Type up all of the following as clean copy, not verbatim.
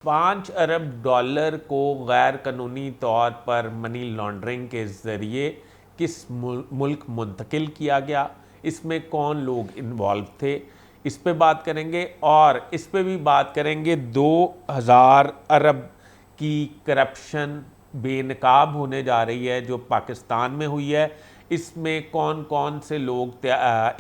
$5 अरब को गैर कानूनी तौर पर मनी लॉन्ड्रिंग के ज़रिए किस मुल्क मुंतकिल किया गया, इसमें कौन लोग इन्वॉल्व थे, इस पे बात करेंगे। और इस पे भी बात करेंगे 2000 अरब की करप्शन बेनकाब होने जा रही है जो पाकिस्तान में हुई है, इसमें कौन कौन से लोग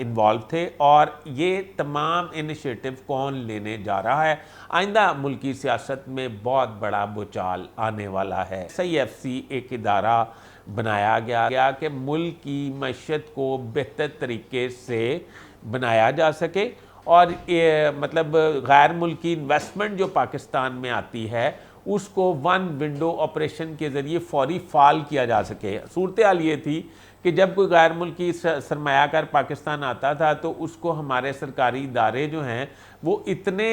इन्वॉल्व थे और ये तमाम इनिशिएटिव कौन लेने जा रहा है। आइंदा मुल्की सियासत में बहुत बड़ा भूचाल आने वाला है। SIFC एक इदारा बनाया गया कि मुल्क की मईशत को बेहतर तरीके से बनाया जा सके और मतलब गैर मुल्की इन्वेस्टमेंट जो पाकिस्तान में आती है उसको वन विंडो ऑपरेशन के ज़रिए फौरी फाल किया जा सके। सूरत हाल ये थी कि जब कोई गैर मुल्की सरमायाकार पाकिस्तान आता था तो उसको हमारे सरकारी इदारे जो हैं वो इतने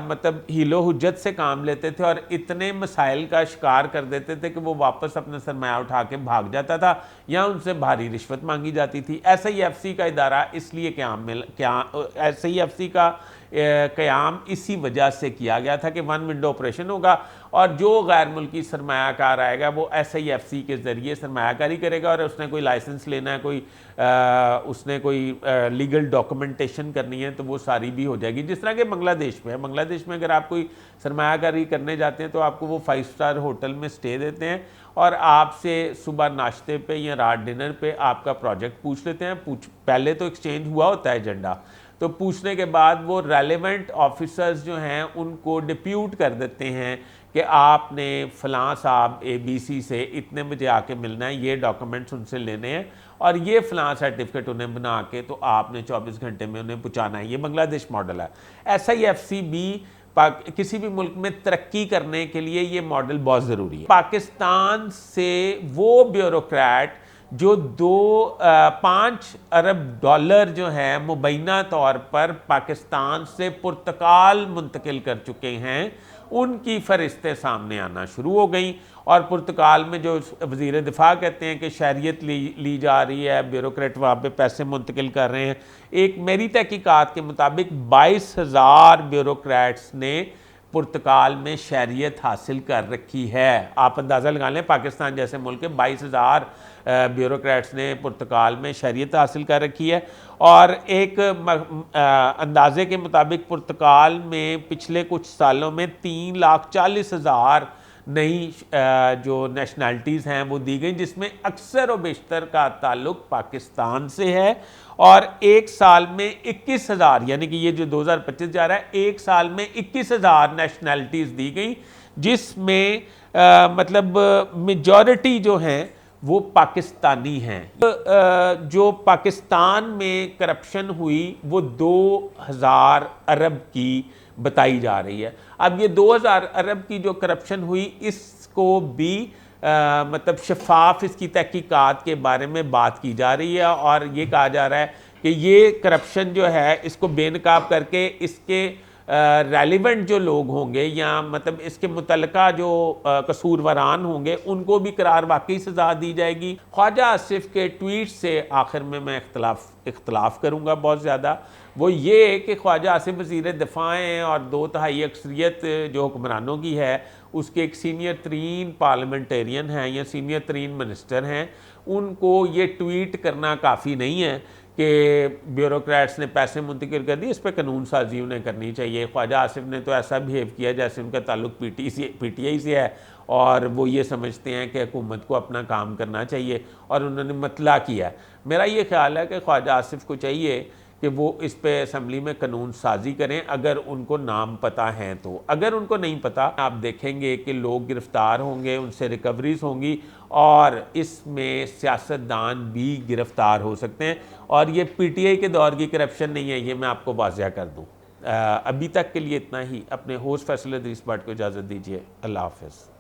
मतलब हीलो हुज्जत से काम लेते थे और इतने मसाइल का शिकार कर देते थे कि वो वापस अपना सरमाया उठा के भाग जाता था या उनसे भारी रिश्वत मांगी जाती थी। SIFC का इदारा इसलिए SIFC का क़याम इसी वजह से किया गया था कि वन विंडो ऑपरेशन होगा और जो गैर मुल्की सरमायाकार आएगा वो SIFC के ज़रिए सरमायाकारी करेगा और उसने कोई लाइसेंस लेना है, उसने कोई लीगल डॉक्यूमेंटेशन करनी है तो वो सारी भी हो जाएगी। जिस तरह के बांग्लादेश में है, बांग्लादेश में अगर आप कोई सरमायाकारी करने जाते हैं तो आपको वो 5 स्टार होटल में स्टे देते हैं और आपसे सुबह नाश्ते पे या रात डिनर पे आपका प्रोजेक्ट पूछ लेते हैं। पहले तो एक्सचेंज हुआ होता है एजेंडा, तो पूछने के बाद वो रेलेवेंट ऑफिसर्स जो हैं उनको डिप्यूट कर देते हैं कि आपने फ़लाँ साहब ABC से इतने बजे आके मिलना है, ये डॉक्यूमेंट्स उनसे लेने हैं और ये फ़लाँ सर्टिफिकेट उन्हें बना के तो आपने 24 घंटे में उन्हें पहुँचाना है। ये बांग्लादेश मॉडल है। SIFC भी किसी भी मुल्क में तरक्की करने के लिए ये मॉडल बहुत ज़रूरी है। पाकिस्तान से वो ब्यूरोक्रेट जो 5 अरब डॉलर जो है मुबैना तौर पर पाकिस्तान से पुर्तगाल मुंतकिल कर चुके हैं, उनकी फरिश्तें सामने आना शुरू हो गई और पुर्तगाल में जो वज़ीर दिफा कहते हैं कि शहरियत ली जा रही है, ब्यूरोक्रेट वहाँ पे पैसे मुंतकिल कर रहे हैं। एक मेरी तहकीकात के मुताबिक 22,000 ब्यूरोक्रेट्स ने पुर्तगाल में शहरियत हासिल कर रखी है। आप अंदाज़ा लगा लें, पाकिस्तान जैसे मुल्क के 22,000 ब्यूरोक्रेट्स ने पुर्तगाल में शहरियत हासिल कर रखी है और एक अंदाजे के मुताबिक पुर्तगाल में पिछले कुछ सालों में 3,40,000 नई जो नेशनैलिटीज़ हैं वो दी गई, जिसमें अक्सर व बेशतर का ताल्लुक पाकिस्तान से है। और एक साल में 21,000, यानी कि ये जो 2025 जा रहा है, एक साल में 21,000 नेशनैलिटीज़ दी गई, जिसमें मतलब मेजॉरिटी जो हैं वो पाकिस्तानी हैं। जो पाकिस्तान में करप्शन हुई वो 2,000 अरब की बताई जा रही है। अब ये 2,000 अरब की जो करप्शन हुई इसको भी मतलब शफाफ इसकी तहकीकात के बारे में बात की जा रही है और ये कहा जा रहा है कि ये करप्शन जो है इसको बेनकाब करके इसके रेलिवेंट जो लोग होंगे या मतलब इसके मुतलका जो कसूरवारान होंगे उनको भी करार वाकई सज़ा दी जाएगी। ख्वाजा आसिफ के ट्वीट से आखिर में मैं इख्तलाफ करूँगा बहुत ज़्यादा। वो ये कि ख्वाजा आसिफ वज़ीर दिफा हैं और 2/3 अक्सरियत जो हुक्मरानों की है उसके एक सीनियर तरीन पार्लियामेंटेरियन हैं या सीनियर तरीन मिनिस्टर हैं, उनको ये ट्वीट करना काफ़ी नहीं है कि ब्यूरोक्रेट्स ने पैसे मुंतकिल कर दिए, इस पर कानून साजी उन्हें करनी चाहिए। ख्वाजा आसिफ ने तो ऐसा बिहेव किया जैसे उनका ताल्लुक PTI से है और वो ये समझते हैं कि हुकूमत को अपना काम करना चाहिए और उन्होंने मतला किया। मेरा ये ख्याल है कि ख्वाजा आसिफ को चाहिए कि वो इस पे असम्बली में कानून साजी करें अगर उनको नाम पता हैं तो। अगर उनको नहीं पता, आप देखेंगे कि लोग गिरफ्तार होंगे, उनसे रिकवरीज होंगी और इसमें सियासतदान भी गिरफ्तार हो सकते हैं। और ये PTI के दौर की करप्शन नहीं है, ये मैं आपको वाज़िया कर दूँ। अभी तक के लिए इतना ही। अपने होस्ट फैसल इदरीस भट्ट को इजाज़त दीजिए। अल्लाह हाफ़िज़।